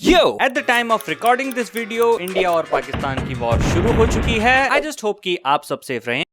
Yo! At the time of recording this video, India और पाकिस्तान की war शुरू हो चुकी है। I just hope कि आप सब सेफ रहें।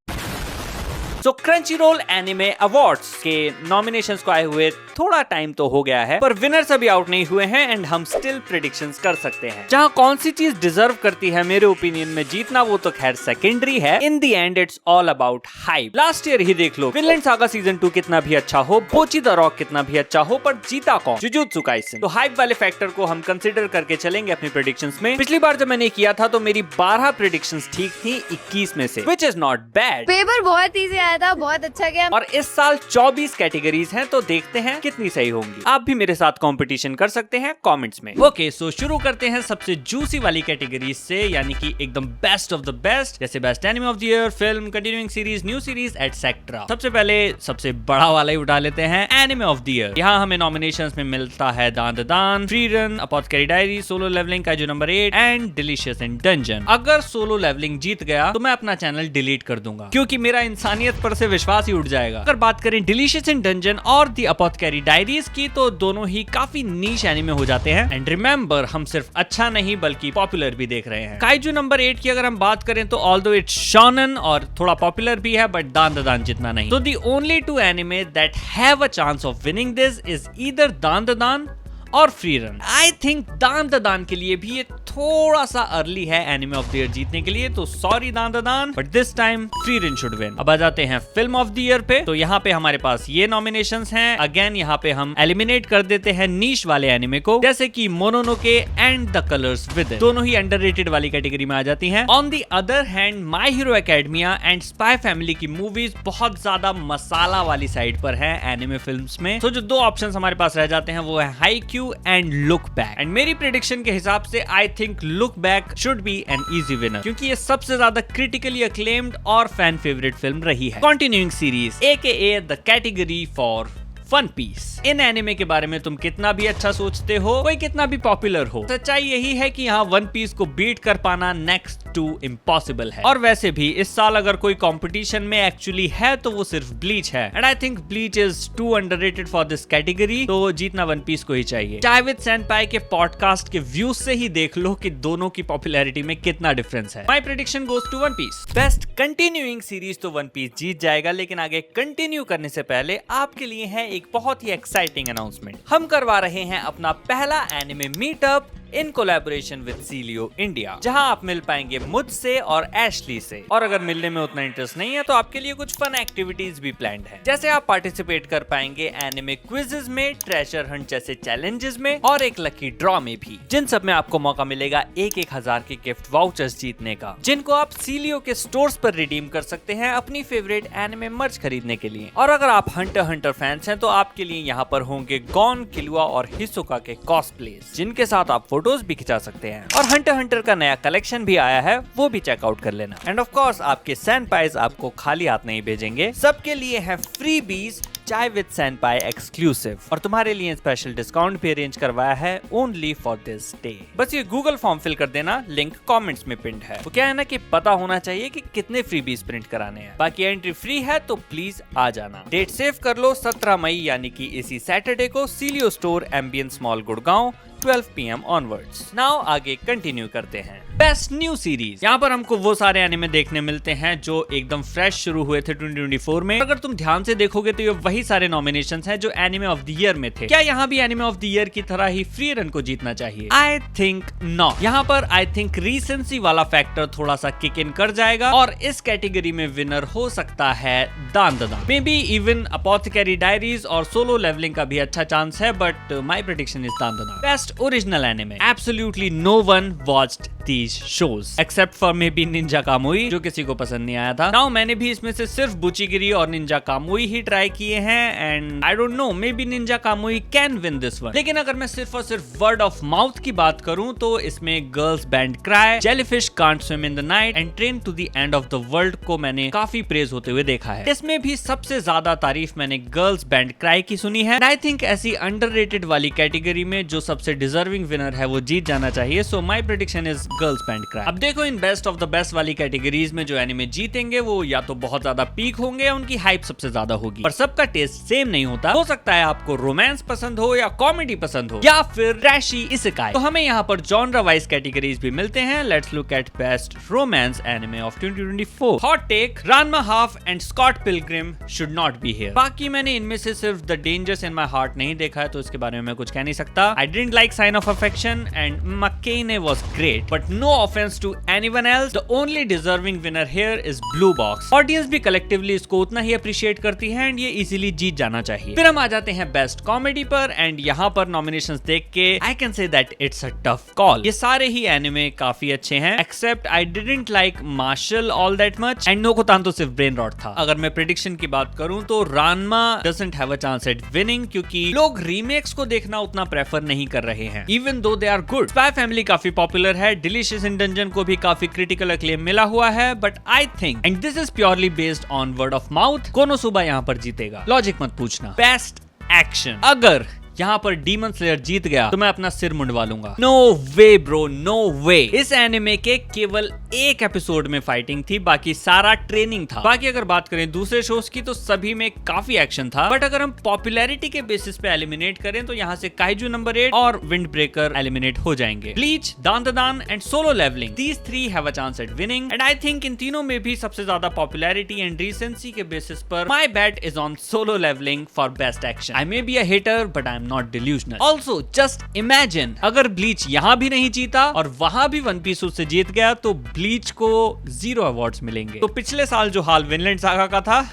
So Crunchyroll Anime Awards के नॉमिनेशंस को आए हुए थोड़ा टाइम तो हो गया है, पर विनर्स अभी आउट नहीं हुए हैं एंड हम स्टिल प्रेडिक्शंस कर सकते हैं। जहां कौन सी चीज डिजर्व करती है मेरे ओपिनियन में जीतना, वो तो खैर सेकेंडरी है। In the end it's all about hype. Last year ही देख लो, विनलैंड सागा सीजन 2 कितना भी अच्छा हो, बोची द रॉक कितना भी अच्छा हो, पर जीता कौन? Jujutsu Kaisen. तो हाइप वाले फैक्टर को हम कंसिडर करके चलेंगे अपनी प्रेडिक्शंस में। पिछली बार जब मैंने किया था तो मेरी 12 प्रेडिक्शंस ठीक थी 21 में से, which is not bad. Paper बहुत इजी आया था, बहुत अच्छा गया। और इस साल 24 कैटेगरीज हैं, तो देखते हैं कितनी सही होंगी। आप भी मेरे साथ कंपटीशन कर सकते हैं कमेंट्स में। ओके, सो शुरू करते हैं सबसे जूसी वाली कैटेगरीज से, यानी कि एकदम बेस्ट ऑफ द बेस्ट, जैसे best anime of the year, film, continuing series, new series etcetera. सबसे पहले सबसे बड़ा वाला ही उठा लेते हैं, एनिमे ऑफ द ईयर। यहाँ हमें नॉमिनेशंस में मिलता है दान the Dan, Frieren, apothecary diary, solo leveling, kaiju number 8 and delicious in dungeon. अगर सोलो लेवलिंग जीत गया तो मैं अपना चैनल डिलीट कर दूंगा, क्योंकि मेरा इंसानियत पर से विश्वास ही उठ जाएगा। अगर बात करें डिलीशियस इन डंजन और द अपोथेकेरी डायरीज की, तो दोनों ही काफी नीश एनिमे हो जाते हैं। एंड रिमेंबर, हम सिर्फ अच्छा नहीं बल्कि पॉपुलर भी देख रहे हैं। काइजू नंबर 8 की अगर हम बात करें तो ऑल्दो इट्स शोनन और थोड़ा पॉपुलर भी है, बट दान द दान जितना नहीं। तो the only two anime that have a chance of winning this is either Dan the Dan और Frieren. I think Dan the Dan के लिए भी ये थोड़ा सा अर्ली है एनिमे ऑफ द ईयर जीतने के लिए, तो सॉरी दान द दान, but this time free run should win. अब आ जाते हैं फिल्म ऑफ द ईयर पे। तो यहाँ पे हमारे पास ये नॉमिनेशंस हैं। अगेन यहाँ पे हम एलिमिनेट कर देते हैं नीश वाले एनिमे को, जैसे कि Mononoke and the colours with, दोनों ही अंडररेटेड वाली कैटेगरी में आ जाती हैं। On the other hand, my hero academia and spy family की मूवीज बहुत ज्यादा मसाला वाली साइड पर है एनिमे फिल्म्स में। तो जो दो ऑप्शंस हमारे पास रह जाते हैं वो है Haikyuu and Look Back. And मेरी प्रेडिक्शन के हिसाब से I think Look Back should be an easy winner, क्योंकि ये सबसे ज्यादा क्रिटिकली अक्लेम्ड और फैन फेवरेट फिल्म रही है। Continuing series AKA the category for One Piece. इन एनिमे के बारे में तुम कितना भी अच्छा सोचते हो, कोई कितना भी पॉपुलर हो, सच्चाई यही है कि यहाँ वन पीस को बीट कर पाना नेक्स्ट टू इम्पॉसिबल है। और वैसे भी इस साल अगर कोई कंपटीशन में एक्चुअली है तो वो सिर्फ ब्लीच है, and I think Bleach is too underrated for this category, तो जीतना वन पीस को ही चाहिए। जावेद सेनपाई के पॉडकास्ट के व्यूज से ही देख लो कि दोनों की पॉपुलैरिटी में कितना डिफरेंस है। My prediction goes to One Piece. Best continuing series तो वन पीस जीत जाएगा, लेकिन आगे कंटिन्यू करने से पहले आपके लिए है एक बहुत ही एक्साइटिंग अनाउंसमेंट। हम करवा रहे हैं अपना पहला anime meetup in collaboration with सीलियो India, जहां आप मिल पाएंगे मुझसे और एशली से। और अगर मिलने में उतना इंटरेस्ट नहीं है तो आपके लिए कुछ फन एक्टिविटीज भी प्लान्ड है, जैसे आप पार्टिसिपेट कर पाएंगे एनिमे क्विजेज में, ट्रेजर हंट जैसे चैलेंजेस में, और एक लकी ड्रॉ में भी, जिन सब में आपको मौका मिलेगा 1,000 के गिफ्ट वाउचर्स जीतने का, जिनको आप सीलियो के स्टोर्स पर रिडीम कर सकते हैं अपनी फेवरेट एनिमे मर्च खरीदने के लिए। और अगर आप हंटर फैंस हैं तो आपके लिए यहाँ पर होंगे गॉन, किलुआ और हिसोका के कॉस्प्लेस, जिनके साथ आप फोटोज भी खिंचा सकते हैं। और हंटर का नया कलेक्शन भी आया है, वो भी चेकआउट कर लेना। एंड ऑफ कोर्स आपके सैनपाइज आपको खाली हाथ नहीं भेजेंगे, सबके लिए है फ्री बीज चाय विद सैनपाई एक्सक्लूसिव, और तुम्हारे लिए स्पेशल डिस्काउंट भी अरेंज करवाया है ओनली फॉर दिस डे। बस ये गूगल फॉर्म फिल कर देना, लिंक कमेंट्स में पिन्ड है। वो क्या है ना कि पता होना चाहिए कि कितने फ्री बीज प्रिंट कराने हैं। बाकी एंट्री फ्री है तो प्लीज आ जाना। डेट सेव कर लो 17 मई, यानी कि इसी सैटरडे को Celio store, Ambience mall, Gurgaon, 12 PM onwards. Now आगे कंटिन्यू करते हैं। बेस्ट न्यू सीरीज, यहाँ पर हमको वो सारे एनिमे देखने मिलते हैं जो एकदम फ्रेश शुरू हुए थे 2024 में। अगर तुम ध्यान से देखोगे तो ये वही सारे नॉमिनेशंस हैं जो एनिमे ऑफ द ईयर में थे। क्या यहाँ भी एनिमे ऑफ द ईयर की तरह ही फ्री रन को जीतना चाहिए? I think not. यहाँ पर आई थिंक रीसेंसी वाला फैक्टर थोड़ा सा किक इन कर जाएगा, और इस कैटेगरी में विनर हो सकता है दान the Dan. Maybe even apothecary diaries और सोलो लेवलिंग का भी अच्छा चांस है, but my prediction is Dan the दान। Best original anime, absolutely no one watched these shows except for maybe ninja Kamui, जो किसी को पसंद नहीं आया था। नाउ मैंने भी इसमें से सिर्फ बुचिगिरी और निंजा कामुई ही ट्राई किए हैं, and I don't know, maybe ninja Kamui can win this one. लेकिन अगर मैं सिर्फ और सिर्फ वर्ड ऑफ माउथ की बात करूं तो इसमें Girls Band Cry, Jellyfish Can't Swim in the Night and Train to the End of the World को मैंने काफी प्रेज होते हुए देखा है। इसमें भी सबसे ज्यादा तारीफ मैंने गर्ल्स बैंड क्राई की सुनी है। आई थिंक ऐसी अंडररेटेड वाली कैटेगरी में जो सबसे डिजर्विंग विनर है वो जीत जाना चाहिए। So my prediction is girls band cry. अब देखो इन बेस्ट ऑफ द बेस्ट वाली कैटेगरीज में जो एनिमे जीतेंगे वो या तो बहुत ज्यादा पीक होंगे या उनकी हाइप सबसे ज्यादा होगी, पर सबका टेस्ट सेम नहीं होता। हो सकता है आपको रोमांस पसंद हो या कॉमेडी पसंद हो या फिर ट्रैशी इसेकाई। तो हमें यहाँ पर जॉनरा वाइज कैटेगरीज भी मिलते हैं। Let's look at best romance anime of 2024। Hot take, Ranma half and Scott Pilgrim should not be here. बाकी मैंने इनमें से सिर्फ the dangers in my heart नहीं देखा है, तो इसके बारे में मैं कुछ कह नहीं सकता। I didn't like sign of affection and Makeine was great, but no offense to anyone else, the only deserving winner here is Blue Box. Audience भी कलेक्टिवली इसको उतना ही अप्रिशिएट करती है एंड ये इजीली जीत जाना चाहिए। फिर हम आ जाते हैं बेस्ट कॉमेडी पर एंड यहाँ पर नॉमिनेशंस देख के I can say that it's a tough call. ये सारे ही एनिमे काफी अच्छे हैं except I didn't like marshal all that much and Nokotan तो सिर्फ ब्रेन रॉट था। अगर मैं प्रेडिक्शन की बात करूं तो Ranma doesn't have a chance at winning, क्योंकि लोग रीमेक्स को देखना उतना प्रेफर नहीं कर रहे हैं even though they are good. Spy Family काफी पॉपुलर है, डिलीशियस इन डंजन को भी काफी क्रिटिकल अक्लेम मिला हुआ है, but I think and this is purely based on word of mouth, Konosuba यहाँ पर जीतेगा। लॉजिक मत पूछना। बेस्ट एक्शन, अगर यहाँ पर डीमन स्लेयर जीत गया तो मैं अपना सिर मुंडवा लूंगा। नो वे ब्रो, नो वे। इस एनिमे के केवल एक एपिसोड में फाइटिंग थी, बाकी सारा ट्रेनिंग था। बाकी अगर बात करें दूसरे शोज की तो सभी में काफी एक्शन था, बट अगर हम पॉपुलैरिटी के बेसिस पे एलिमिनेट करें तो यहाँ से काइजू नंबर 8 और विंड ब्रेकर एलिमिनेट हो जाएंगे। ब्लीच, दान and Solo Leveling, these three have a chance at winning and I think इन तीनों में भी सबसे ज्यादा पॉपुलैरिटी एंड रीसेंसी के बेसिस पर my bet is on Solo Leveling for best action. I may be a hater but I not delusional. Also, just imagine अगर Bleach यहाँ भी नहीं जीता और वहां भी वन पीस उससे जीत गया तो ब्लीच को 0 अवार्ड्स मिलेंगे। तो पिछले साल जो हाल विनलैंड सागा का था,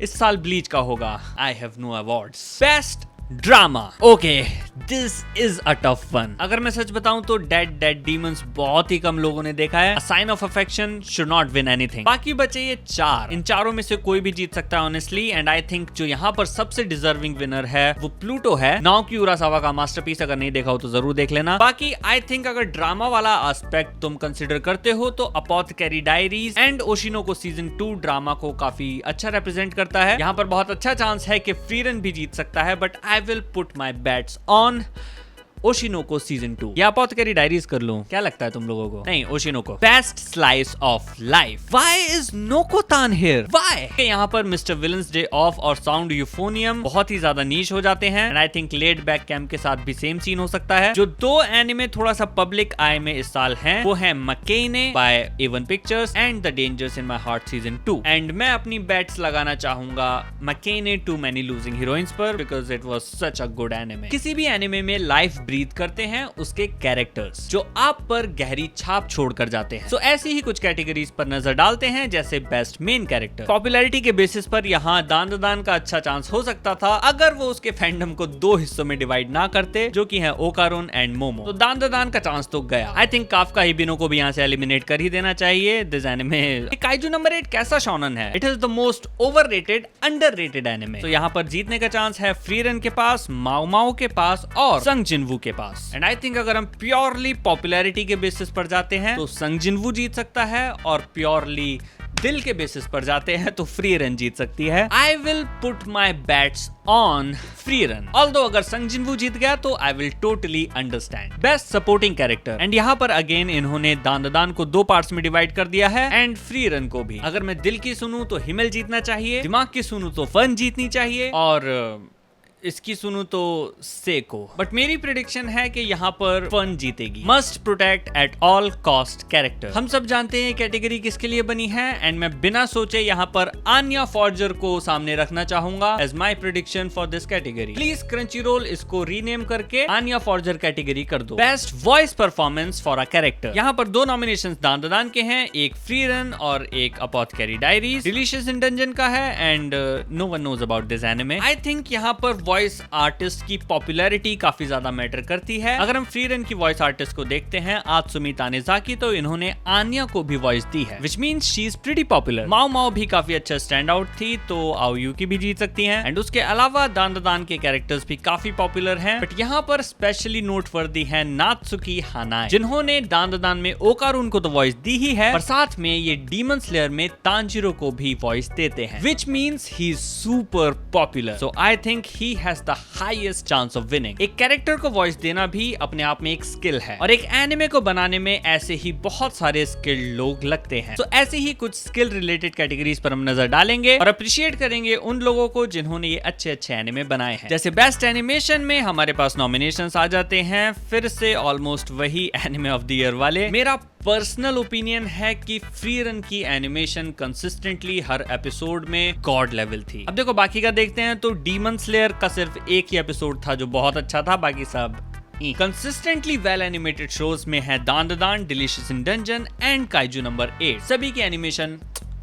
इस साल ब्लीच का होगा। I have no awards. Best drama, okay this is a tough one. अगर मैं सच बताऊं तो डेड डीमंस बहुत ही कम लोगों ने देखा है। Sign of Affection should not win anything. बाकी बचे ये चार, इन चारों में से कोई भी जीत सकता है ऑनेस्टली एंड आई थिंक जो यहाँ पर सबसे डिजर्विंग विनर है वो प्लूटो है। नाओकी उरासावा का मास्टरपीस, अगर नहीं देखा हो तो जरूर देख लेना। बाकी आई थिंक अगर ड्रामा वाला एस्पेक्ट तुम कंसिडर करते हो तो अपोथेकेरी डायरीज एंड ओशिनोको सीजन 2 ड्रामा को काफी अच्छा रिप्रेजेंट करता है। यहाँ पर बहुत अच्छा चांस है कि फ्रीरन भी जीत सकता है, but I will put my bets on Oshi no Ko season 2 या अपोथेकेरी डायरीज कर लूं। क्या लगता है तुम लोगों को? नहीं, Oshi no Ko. Best slice of life, why is Nokotan here? Why? यहाँ पर मिस्टर विलन्स डे ऑफ और साउंड यूफोनियम बहुत ही ज्यादा नीच हो जाते हैं and I think laid back camp के साथ भी सेम सीन हो सकता है। जो दो एनिमे थोड़ा सा पब्लिक आई में इस साल हैं वो है Makeine by A1 pictures and the dangers in my heart season 2 and मैं अपनी बेट्स लगाना चाहूंगा Makeine too many losing heroines पर because it was such a good anime. किसी भी एनिमे में लाइफ ब्रीथ करते हैं उसके कैरेक्टर्स जो आप पर गहरी छाप छोड़कर जाते हैं। सो ऐसी ही कुछ कैटेगरीज पर नजर डालते हैं जैसे बेस्ट मेन कैरेक्टर। पॉपुलैरिटी के बेसिस पर यहाँ दान का अच्छा चांस हो सकता था अगर वो उसके फैंडम को 2 हिस्सों में डिवाइड ना करते, जो कि है ओकारुन एंड मोमो। तो दान का चांस तो गया। आई थिंक काफका हिबिनो को भी यहाँ से एलिमिनेट कर ही देना चाहिए। दिस एनिमे काइजू नंबर 8 कैसा शोनन है? It is the most overrated underrated anime. तो यहाँ पर जीतने का चांस है फ्रीरन के पास, माओ के पास और संग जिनवू के पास। एंड आई थिंक अगर हम प्योरली पॉपुलैरिटी के बेसिस पर जाते हैं तो संग जिनवू जीत सकता है और प्योरली दिल के बेसिस पर जाते हैं तो फ्रीरन जीत सकती है। I will put my bets on Frieren. Although अगर संग जिनवू जीत गया तो I will totally understand. Best supporting character and यहाँ पर अगेन इन्होंने दान को 2 पार्ट्स में डिवाइड कर दिया है एंड फ्रीरन को भी। अगर मैं दिल की सुनूं तो हिमेल जीतना चाहिए, दिमाग की सुनूं तो फन जीतनी चाहिए और इसकी सुनू तो सेको। बट मेरी प्रेडिक्शन है कि यहाँ पर फन जीतेगी। Must protect at all cost character. हम सब जानते हैं कैटेगरी किसके लिए बनी है एंड मैं बिना सोचे यहाँ पर आन्या फॉर्जर को सामने रखना चाहूंगा as my prediction for this category. Please Crunchyroll इसको रीनेम करके आन्या फॉर्जर कैटेगरी कर दो। Best voice performance for a character. यहाँ पर 2 नॉमिनेशन दान के हैं, एक फ्रीरन और एक Apothecary Diaries. Delicious in Dungeon का है and no one knows about this anime. I think यहाँ पर वॉइस आर्टिस्ट की पॉपुलैरिटी काफी ज्यादा मैटर करती है। अगर हम फ्रीरन की वॉइस आर्टिस्ट को देखते हैं आत्सुमी तानेजाकी, तो इन्होंने आन्या को भी वॉइस दी है which means she is pretty popular. Mao भी काफी अच्छा स्टैंड आउट थी तो आओयुकी भी जीत सकती हैं एंड उसके अलावा दान के कैरेक्टर्स भी काफी पॉपुलर हैं। बट यहाँ पर स्पेशली नोटवर्दी है नात्सुकी हानाए, जिन्होंने दान में ओकारुन को तो वॉइस दी ही है पर साथ में ये डीमन स्लेयर में तांजिरो को भी वॉइस देते हैं which means he is super popular. So I think he has the highest chance of winning. एक कैरेक्टर को वॉइस देना भी अपने आप में एक स्किल है और एक एनिमे को बनाने में ऐसे ही बहुत सारे स्किल्ड लोग लगते हैं। तो ऐसे ही कुछ स्किल रिलेटेड कैटेगरीज पर हम नजर डालेंगे और अप्रिशिएट करेंगे उन लोगों को जिन्होंने ये अच्छे अच्छे एनिमे बनाए हैं। जैसे बेस्ट एनिमेशन में हमारे पास नॉमिनेशंस आ जाते हैं, फिर से ऑलमोस्ट वही एनिमे ऑफ द ईयर वाले। मेरा पर्सनल ओपिनियन है कि फ्री रन की एनिमेशन कंसिस्टेंटली हर एपिसोड में गॉड लेवल थी। अब देखो बाकी का देखते हैं तो डीमन स्लेयर का सिर्फ एक ही एपिसोड था जो बहुत अच्छा था, बाकी सब कंसिस्टेंटली वेल एनिमेटेड शोज में है दान द दान, Delicious in Dungeon and Kaiju number 8। सभी की एनिमेशन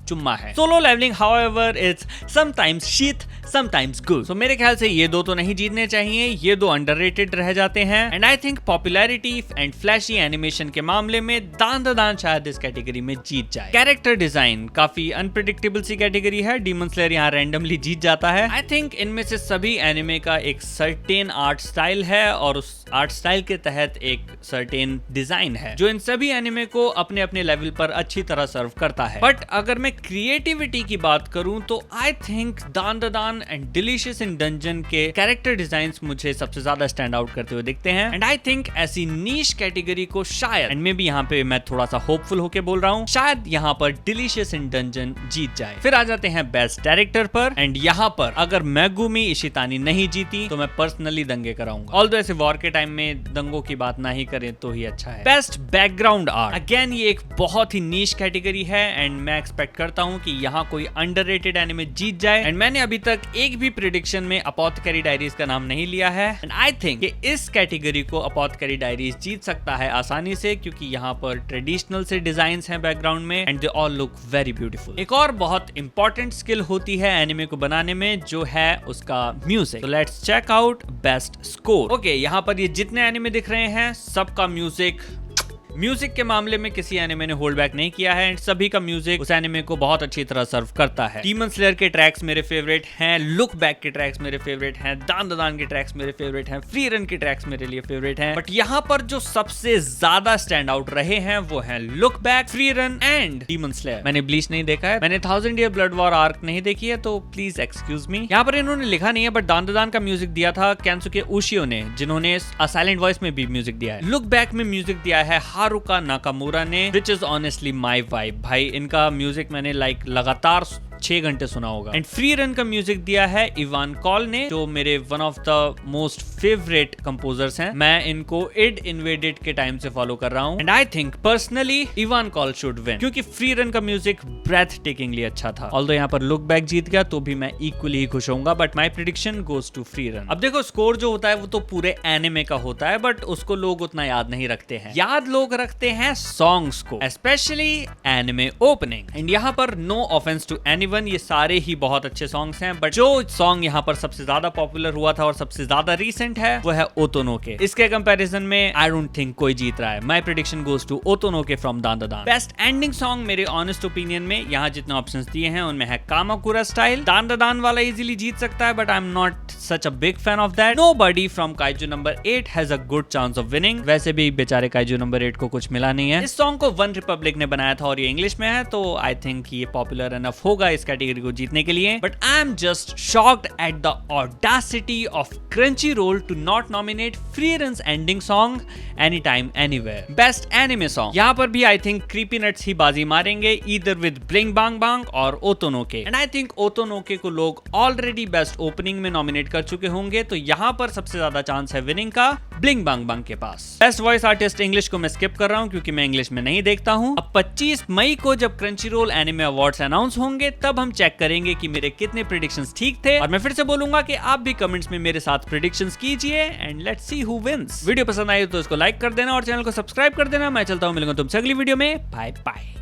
चुम्मा है। Solo Leveling however it's sometimes shit sometimes good. So मेरे ख्याल से ये दो तो नहीं जीतने चाहिए, ये दो अंडररेटेड रह जाते हैं। And I think popularity and fleshy animation के मामले में दान द दान शायद इस कैटेगरी में जीत जाए। कैरेक्टर डिजाइन काफी अनप्रेडिक्टेबल सी कैटेगरी है, डीमन स्लेयर यहाँ रैंडमली जीत जाता है। आई थिंक इनमें से सभी एनिमे का एक सर्टेन आर्ट स्टाइल है और उस आर्ट स्टाइल के तहत एक सर्टेन डिजाइन है जो इन सभी एनिमे को अपने अपने लेवल पर अच्छी तरह सर्व करता है। बट अगर मैं क्रिएटिविटी की बात करूं तो आई थिंक दान द दान एंड डिलीशियस इन डंजन के कैरेक्टर डिजाइन्स मुझे सबसे ज्यादा स्टैंड आउट करते हुए दिखते हैं। एंड आई थिंक ऐसी नीश कैटेगरी को शायद, एंड मे बी यहाँ पे मैं थोड़ा सा होपफुल होके बोल रहा हूँ, शायद यहाँ पर डिलीशियस इन डंजन जीत जाए। फिर आ जाते हैं बेस्ट डायरेक्टर पर, एंड यहाँ पर अगर मेगुमी इशितानी नहीं जीती तो मैं पर्सनली दंगे कराऊंगा। ऑल्दो ऐसे वॉर के टाइम में दंगों की बात ना ही करें तो ही अच्छा है। बेस्ट बैकग्राउंड आर्ट, अगेन ये एक बहुत ही नीश कैटेगरी है एंड मैं एक्सपेक्ट करता हूं कि यहाँ कोई अंडररेटेड एनिमे जीत जाए। एंड मैंने अभी तक एक भी प्रेडिक्शन में अपोथेकेरी डायरीज का नाम नहीं लिया है एंड आई थिंक कि इस कैटेगरी को अपोथेकेरी डायरीज जीत सकता है आसानी से, क्योंकि यहाँ पर ट्रेडिशनल से डिजाइन्स हैं बैकग्राउंड में and they all look very beautiful. एक और बहुत इंपॉर्टेंट स्किल होती है एनिमे को बनाने में जो है उसका म्यूजिक। तो let's check out best score. Okay, यहाँ पर ये जितने एनिमे दिख रहे हैं सबका म्यूजिक के मामले में किसी एनिमे ने होल्ड बैक नहीं किया है एंड सभी का म्यूजिक उस एनिमे को बहुत अच्छी तरह सर्व करता है। डीमन स्लेयर के ट्रैक्स मेरे फेवरेट हैं, लुक बैक के ट्रैक्स मेरे फेवरेट हैं, दान द दान के ट्रैक्स मेरे फेवरेट हैं, फ्री रन के ट्रैक्स मेरे लिए फेवरेट हैं। बट यहाँ पर जो सबसे ज्यादा स्टैंड आउट रहे हैं वो है look back, free run and demon slayer. मैंने ब्लीच नहीं देखा है, मैंने 1000 ईयर ब्लड वॉर आर्क नहीं देखी है, तो प्लीज एक्सक्यूज मी। यहाँ पर इन्होंने लिखा नहीं है बट दान द दान का म्यूजिक दिया था केंसुके उशियो ने, जिन्होंने साइलेंट वॉइस में भी म्यूजिक दिया है। लुक बैक में म्यूजिक दिया है हारुका नाकामुरा ने, which is honestly my vibe। भाई इनका म्यूजिक मैंने लगातार 6 घंटे सुना होगा। एंड फ्री रन का म्यूजिक दिया है इवान कॉल ने, जो मेरे one of the most favourite composers हैं। मैं इनको इड इन्वेडेड के टाइम से फॉलो कर रहा हूं and I think personally Ivan call should win, क्योंकि फ्री रन का म्यूजिक ब्रेथ टेकिंगली अच्छा था। ऑल्दो यहाँ पर लुक बैक जीत गया तो भी मैं इक्वली ही खुश होऊंगा, but my prediction goes to Frieren. अब देखो स्कोर जो होता है वो तो पूरे एनिमे का होता है, बट उसको लोग उतना याद नहीं रखते हैं। याद लोग रखते हैं सॉन्ग्स को, स्पेशली एनिमे ओपनिंग। एंड यहाँ पर नो ऑफेंस टू एनीवन, ये सारे ही बहुत अच्छे सॉन्ग्स हैं, बट जो सॉन्ग यहाँ पर सबसे ज्यादा पॉपुलर हुआ था और सबसे ज्यादा रीसेंट है वो है ओतोनोके। इसके कंपैरिजन में आई डोंट थिंक कोई जीत रहा है। My prediction goes to Otonoke from दान द दान। बेस्ट एंडिंग सॉन्ग मेरे ऑनेस्ट ओपिनियन में यहाँ जितने ऑप्शंस दिए हैं उनमें है कामाकुरा स्टाइल। दान द दान वाला इजीली जीत सकता है, but I am not such a big fan of that. Nobody from kaiju number 8 has a good chance of winning. वैसे भी बेचारे काइजू नंबर 8 को कुछ मिला नहीं है। इस सॉन्ग को वन रिपब्लिक ने बनाया था और ये इंग्लिश में है, तो आई थिंक ये पॉपुलर एनफ होगा इस कैटेगरी को जीतने के लिए। But I am just shocked at the Audacity of Crunchyroll to not nominate Free Run's ending song Anytime Anywhere. Best anime song, यहाँ पर भी I think Creepy Nuts ही बाजी मारेंगे, either with Bling Bang Bang और Otonoke. And I think Otonoke को लोग already best opening में nominate कर चुके होंगे, तो यहाँ पर सबसे ज्यादा चांस है विनिंग का Bling Bang Bang के पास। बेस्ट वॉइस आर्टिस्ट इंग्लिश को मैं स्किप कर रहा हूँ क्योंकि मैं इंग्लिश में नहीं देखता हूँ। अब 25 मई को जब Crunchyroll एनिमे अवार्ड्स अनाउंस होंगे तब हम चेक करेंगे कि मेरे कितने प्रेडिक्शंस ठीक थे, और मैं फिर से बोलूंगा कि आप भी कमेंट्स में मेरे साथ प्रेडिक्शंस कीजिए and let's see who wins. Video पसंद आई तो इसको लाइक कर देना और चैनल को सब्सक्राइब कर देना। मैं चलता हूँ, मिलूंगा तुमसे अगली वीडियो में। Bye bye.